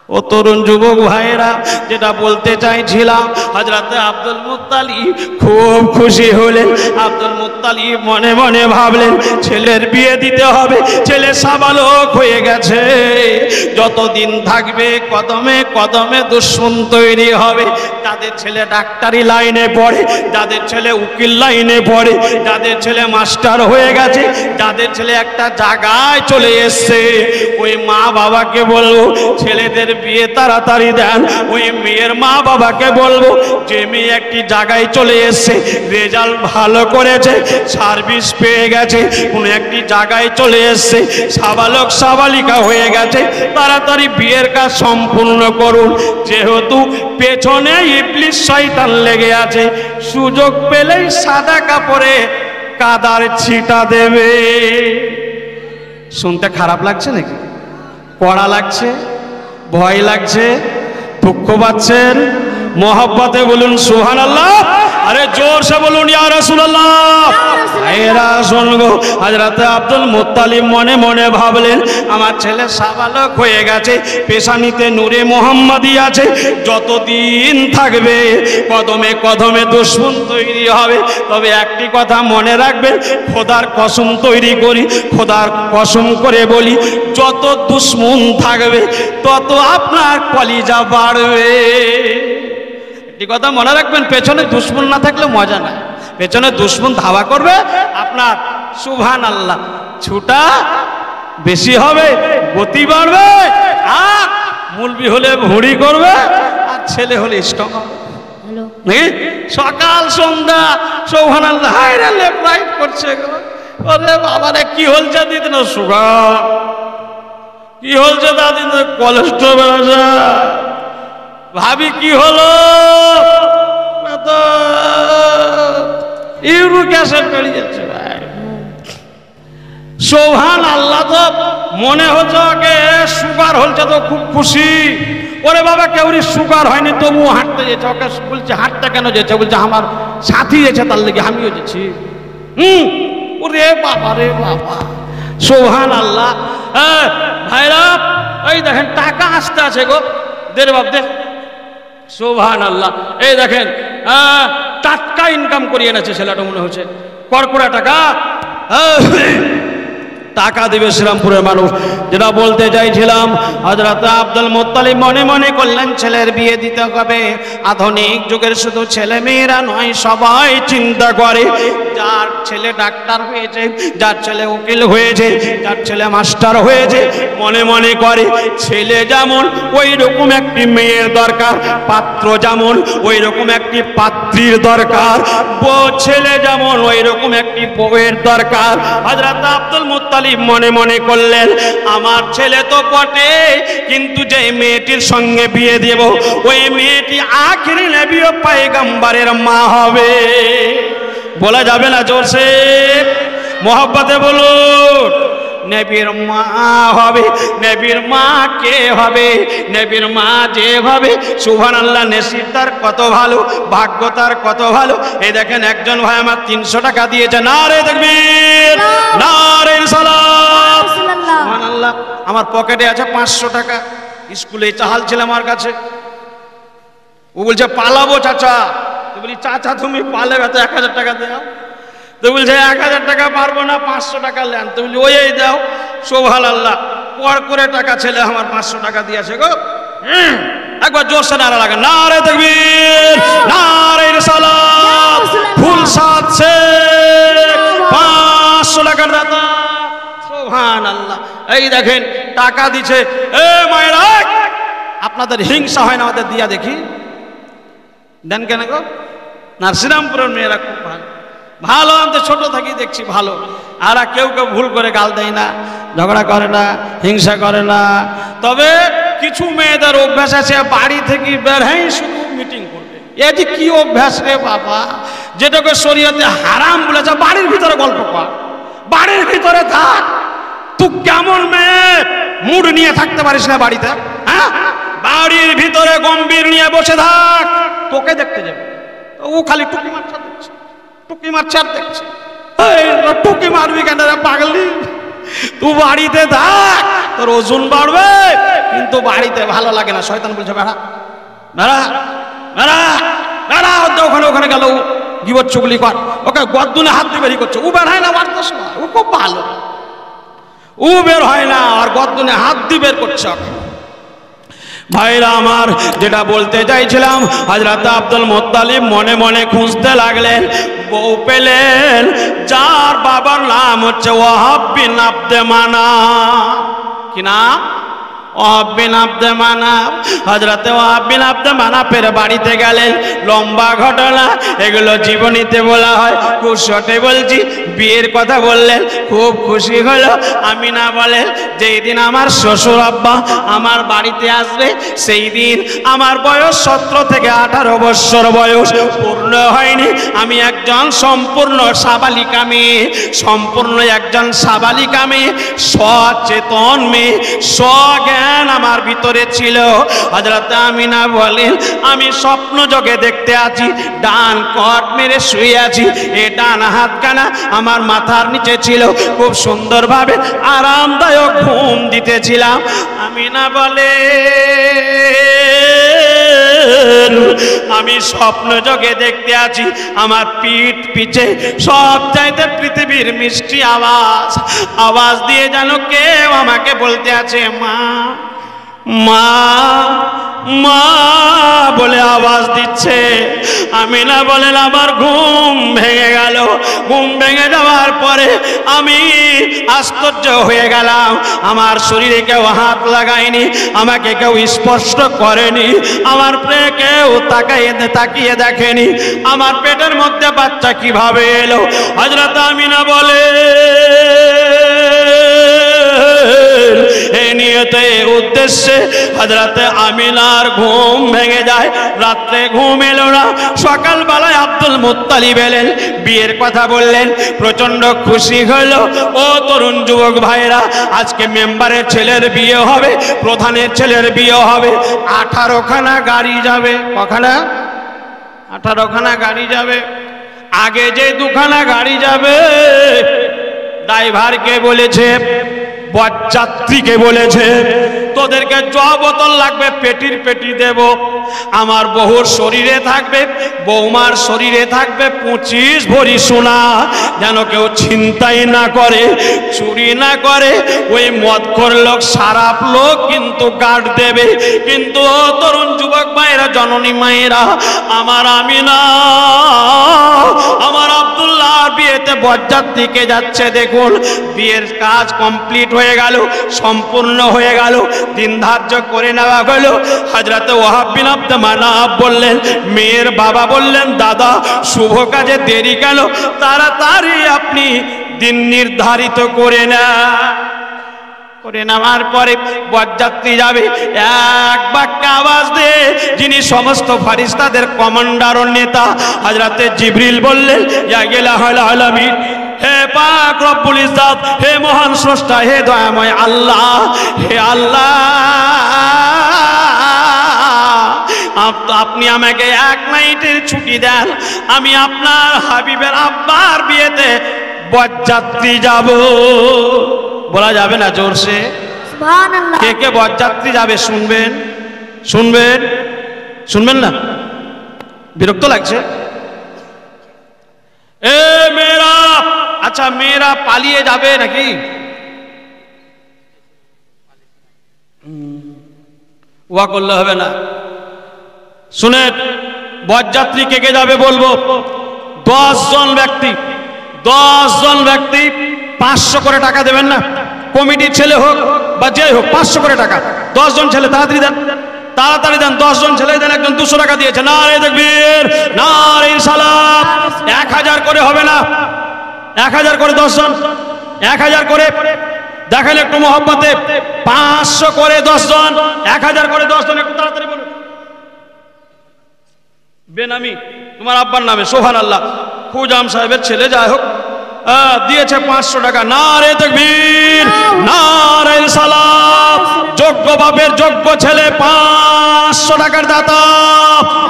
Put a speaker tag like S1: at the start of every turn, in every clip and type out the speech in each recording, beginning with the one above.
S1: ও তরুণ যুবক ভাইরা, যেটা বলতে চাইছিলাম, হযরত আব্দুল মুত্তালিব খুব খুশি হলেন। আব্দুল মুত্তালিব মনে মনে ভাবলেন, ছেলের বিয়ে দিতে হবে, ছেলে সাবালক হয়ে গেছে, যতদিন থাকবে কদমে কদমে দুশমন তৈরি হবে। যাদের ছেলে ডাক্তারি লাইনে পড়ে, যাদের ছেলে উকিল লাইনে পড়ে, যাদের ছেলে মাস্টার হয়ে গেছে, যাদের ছেলে একটা জায়গায় চলে এসছে, ওই মা বাবাকে বলবো ছেলেদের বিয়ে তাড়াতাড়ি দেন। ওই মেয়ের মা বাবাকে বলবো যে মেয়ে একটি জায়গায় চলে এসছে, রেজাল্ট ভালো করেছে, সার্ভিস পেয়ে গেছে, কোনো একটি জায়গায় চলে এসছে, সাবালক সাবালিকা হয়ে গেছে, তাড়াতাড়ি বিয়ের কাজ সম্পূর্ণ করুন। যেহেতু পেছনে ইবলিস শয়তান লেগে আছে, সুযোগ পেলেই সাদা কাপড়ে কাদার ছিটা দেবে। শুনতে খারাপ লাগছে নাকি? কড়া লাগছে? ভয় লাগছে? দুঃখ পাচ্ছেন? মোহাব্বতে বলুন সুবহানাল্লাহ। আরে জোরসে বলুন ইয়া রাসূলুল্লাহ। এরা শুনবো। হযরত আব্দুল মুত্তালিব মনে মনে ভাবলেন, আমার ছেলে সাবালক হয়ে গেছে, পেশানিতে নূরে মুহাম্মাদি আছে, যতদিন থাকবে কদমে কদমে দুশমন তৈরি হবে। তবে একটি কথা মনে রাখবেন, খোদার কসম তৈরি করি, খোদার কসম করে বলি, যত দুশমন থাকবে তত আপনার কলিজা বাড়বে। এই কথা মনে রাখবেন, পেছনে দুশমন না থাকলে মজা নাই। পেছনে দুশমন ধাওয়া করবে, আপনার সুবহানাল্লাহ ছুটা বেশি হবে, গতি বাড়বে, আর মুলবি হলে ভুঁড়ি করবে, আর ছেলে হলে স্ট্রং হবে। সকাল সন্ধ্যা সুবহানাল্লাহ হায়রে লেফট রাইট করছে। ওরে বাবারে কি হলছে দিদি? না সুগার। কি হলছে দাদি? কোলেস্ট্রল বেড়েছে। ভাবি কি হলো? ইউরিক অ্যাসিড বেড়ে যাচ্ছে। সুবহানাল্লাহ, তো মনে হচ্ছে ওকে সুগার হলছে, তো খুব খুশি। ওরে বাবা, কেউরি সুগার হয়নি তবু হাঁটতে যেছে। ওকে বলছে হাঁটতে কেন যেছে? বলছে আমার সাথী যেছে তার লেগে আমিও যেছি। ওরে বাবা রে বাবা, সুবহানাল্লাহ। ভাইরা এই দেখেন টাকা আসতে আছে গো, দে বাপ দে। সুবহানাল্লাহ, এই দেখেন টাটকা ইনকাম করিয়ে এনেছে ছেলেটা, মনে হচ্ছে কড়কড়া টাকা। টাকা দিবে শ্রীরামপুরের মানুষ। যেটা বলতে চাইছিলাম, হযরত আব্দুল মুত্তালিব মনে মনে করলেন ছেলের বিয়ে দিতে হবে। আধুনিক যুগের শুধু ছেলে মেয়েরা নয়, সবাই চিন্তা করে যার ছেলে ডাক্তার হয়েছে, যার ছেলে উকিল হয়েছে, যার ছেলে মাস্টার হয়েছে, মনে মনে করে ছেলে যেমন ওই রকম একটি মেয়ের দরকার, পাত্র যেমন ওই রকম একটি পাত্রীর দরকার, ছেলে যেমন ওই রকম একটি বউয়ের দরকার। হযরত আব্দুল মুত্তালিব মনে মনে করলেন, আমার ছেলে তো বটে, কিন্তু যে মেয়েটির সঙ্গে বিয়ে দেব ওই মেয়েটি আখিরি নবী ও পয়গম্বরের মা হবে। বলা যাবে না জোরসে? মোহাব্বতে বলুন। নবীর মা হবে। নবীর মা কে হবে? নবীর মা যে হবে, সুবহানাল্লাহ, নসিব তার কত ভালো, ভাগ্য তার কত ভালো। এই দেখেন একজন ভাই আমার 300 টাকা দিয়েছে। নারে তাকবীর, নারে রিসালাত, সুবহানাল্লাহ। আমার পকেটে আছে 500 টাকা, স্কুলে চাহাল ছিল আমার কাছে। ও বলছে পালাবো চাচা। তো বলি চাচা তুমি পালাবে তো 1000 টাকা দাও। তো বলছে 1000 টাকা পারবো না, 500 টাকা নেন। তো বলি ওই দাও। সুবহানাল্লাহ, পর করে টাকা ছেলে আমার 500 টাকা দিয়েছে গো। একবার জোরসে নারা লাগা, নারে তাকবীর, নারে রিসালাত, ফুল সাথে 500 টাকার দাতা। সুবহানাল্লাহ, এই দেখেন টাকা দিছে। এ মায়েরা, আপনাদের হিংসা হয় না আমাদের দিয়া দেখি? দেন কেন গো? না, শ্রীরামপুরের মেয়েরা খুব ভালো ভালো, আমি ছোট থাকি দেখছি ভালো। আর কেউ কেউ ভুল করে গাল দেয় না, ঝগড়া করে না, হিংসা করে না। তবে কিছু মেয়েদের অভ্যাস আছে, বাড়ি থেকে বের হয়ে শুধু মিটিং করবে। এ যে কি অভ্যাস রে বাবা, যেটাকে শরীয়তে হারাম বলেছে। বাড়ির ভিতরে গল্প কর, বাড়ির ভিতরে থাক। তুই কেমন মেয়ে, মুড নিয়ে থাকতে পারিস না বাড়িতে? হ্যাঁ, বাড়ির ভিতরে গম্ভীর নিয়ে বসে থাক, তোকে দেখতে যাবে। ও খালি টুকি মারছে দেখছে, টুকি মারছে আর দেখছে। টুকি মারবি কেন রে পাগলি? তুই বাড়িতে থাক, তোর ওজন বাড়বে, কিন্তু বাড়িতে ভালো লাগে না। শয়তান বলছে বেড়া বেড়া বেড়া বেড়া, ওখানে ওখানে গেল গিবত চুগলি কর, ওকে গদ্দুনে হাত দিয়ে বেরিয়ে করছে। ও বের হয় না, বাড়তেছ না, ও খুব ভালো, ও বের হয় না, আর গদ্দুনে হাত দিয়ে বের করছে। ভাইরা আমার, যেটা বলতে চাইছিলাম, হযরত আব্দুল মুত্তালিব মনে মনে খুঁজতে লাগলেন। বউ পেলেন যার বাবার নাম হচ্ছে ওয়াহাব বিন আব্দে মানাফ। কি নাম? ওয়াহাব বিন আব্দে মানাফ। হযরত ওয়াহাব বিন আব্দে মানাফের বাড়িতে গেলেন। লম্বা ঘটনা, এগুলো জীবনীতে বলা হয়। খুব শর্টে বলছি। বিয়ের কথা বললেন, খুব খুশি হলো। আমিনা বলেন, যেই দিন আমার শ্বশুর আব্বা আমার বাড়িতে আসবে, সেই দিন আমার বয়স 17 থেকে 18 বছর বয়স পূর্ণ হয়নি। আমি একজন সম্পূর্ণ সাবালিকা মেয়ে, সম্পূর্ণ একজন সাবালিকা মেয়ে, সচেতন মেয়ে, স্বজ্ঞান আমার ভিতরে ছিল। হযরত আমিনা বলেন, আমি স্বপ্ন যোগে দেখতে আছি, ডান কট মেরে শুয়ে আছি, এ ডান হাতখানা আমার মাথার নিচে ছিল। খুব সুন্দরভাবে আরামদায়ক ঘুম দিতেছিলাম। আমিনা বলে, আমি স্বপ্ন যোগে দেখতে আছি, আমার পিঠ পিছে সব চাইতে পৃথিবীর মিষ্টি আওয়াজ, আওয়াজ দিয়ে যেন কেউ আমাকে বলতে আছে, মা মা মা বলে আওয়াজ দিচ্ছে। আমিনা বলেন, আমার ঘুম ভেঙে গেল। ঘুম ভেঙে যাওয়ার পরে আমি আশ্চর্য হয়ে গেলাম। আমার শরীরে কেউ হাত লাগায়নি, আমাকে কেউ স্পর্শ করেনি, আমার পেটে কেউ তাকিয়ে দেখেনি। আমার পেটের মধ্যে বাচ্চা কিভাবে এলো? হযরত আমিনা বলে, এই নিয়তে উদ্দেশ্যে হযরত আমিনার ঘুম ভেঙে যায়। রাত্রে ঘুম এলো না। সকালবেলায় আব্দুল মুত্তালিব এলেন, বিয়ের কথা বললেন। প্রচন্ড খুশি হলো। ও তরুণ যুবক ভাইরা, আজকে মেম্বারের ছেলের বিয়ে হবে, প্রধানের ছেলের বিয়ে হবে। 18খানা গাড়ি যাবে। কখানা? 18খানা গাড়ি যাবে। আগে যে 2খানা গাড়ি যাবে, ড্রাইভারকে বলেছে, বরযাত্রীকে বলেছে, তোদেরকে জ বোতল লাগবে, পেটির পেটি দেব। আমার বহুর শরীরে থাকবে, বৌমার শরীরে থাকবে 25 ভরি সোনা, যেন কেউ ছিনতাই না করে, চুরি না করে। ওই মদখোর লোক, সারাপ লোক কিন্তু গার্ড দেবে। কিন্তু ও তরুণ যুবক ভাইরা, জননী মায়েরা, আমার আমিনা, আমার আব্দুল্লাহ বিয়েতে বরযাত্রীকে যাচ্ছে। দেখুন, বিয়ের কাজ কমপ্লিট হয়ে গেল, সম্পূর্ণ হয়ে গেল, দিন ধার্য করে নেওয়া হলো। হযরত ওয়াহাব বিন আব্দে মানাফ বললেন, মেয়ের বাবা বললেন, দাদা শুভ কাজে দেরি কেন, তাড়াতাড়ি আপনি দিন নির্ধারিত করে নেওয়ার পরে বরযাত্রী যাবে। এক বাক্যে আওয়াজ দিয়ে যিনি সমস্ত ফেরেশতাদের কমান্ডার ও নেতা হযরতে জিবরিল বললেন, ইয়া ইলাহুল আলামিন, হে পাক রব্বুল ইজ্জত, হে মহান স্রষ্টা, হে দয়াময় আল্লাহ, হে আল্লাহ, আপনি আমাকে 1 নাইটের ছুটি দেন, আমি আপনার হাবিবের আব্বার বিয়েতে বরযাত্রী যাব। বলা যাবে না জোরসে? সুবহানাল্লাহ। কে কে বরযাত্রী যাবে শুনবেন? শুনবেন? শুনবেন না? বিরক্ত লাগছে? এ মেয়েরা, আচ্ছা মেয়েরা পালিয়ে যাবে নাকি? ওয়া করলে হবে না। শুনেন, বরযাত্রী কে কে যাবে বলবো। 10 জন ব্যক্তি, 10 জন ব্যক্তি 500 করে টাকা দেবেন না? কমিটির ছেলে হোক বা যে হোক, 500 করে টাকা। 10 জন ছেলে, তাড়াতাড়ি দেন, তাড়াতাড়ি দেন। 10 জন ছেলে দেন, একজন 200 টাকা দিয়েছে। নারে তাকবীর, নারে সালাত। 1000 করে হবে না? 1000 করে 10 জন, 1000 করে দেখেন একটু মহব্বতে। 500 করে 10 জন, 1000 করে 10 জন, একটু তাড়াতাড়ি বলুন। বেনামি তোমার আব্বার নামে, সুবহানাল্লাহ, খুজাম সাহেবের ছেলে, যাই হোক, দিয়েছে 500 টাকা। নারে তাকবীর, নারে সালাত। যোগ্য বাপের যোগ্য ছেলে, 500 টাকার দাতা।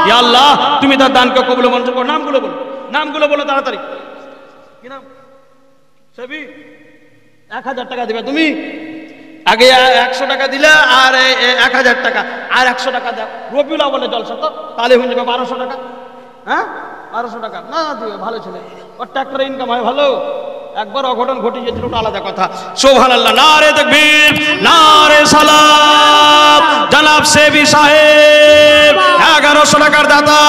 S1: ইয়া আল্লাহ, তুমি তার দানকে কবুল মঞ্জুর করো। নামগুলো বলো, নামগুলো বলো তাড়াতাড়ি। কি নাম? সবই 1000 টাকা দিবে তুমি, আগে 100 টাকা দিলে আর 1000 টাকা আর 100 টাকা দাও, রবিউল আউয়ালে জলসা তো, তাহলে হয়ে যাবে 1200 টাকা। হ্যাঁ 1200 টাকা না দিবে, ভালো ছেলে, ওর ট্রাক্টরে ইনকাম হয় ভালো। একবার অঘটন ঘটে গিয়েছিল, ওটা আলাদা কথা। সুবহানাল্লাহ, নারে তাকবীর, নারে সালাত, জনাব সেবি সাহেব 1100 টাকার দাতা।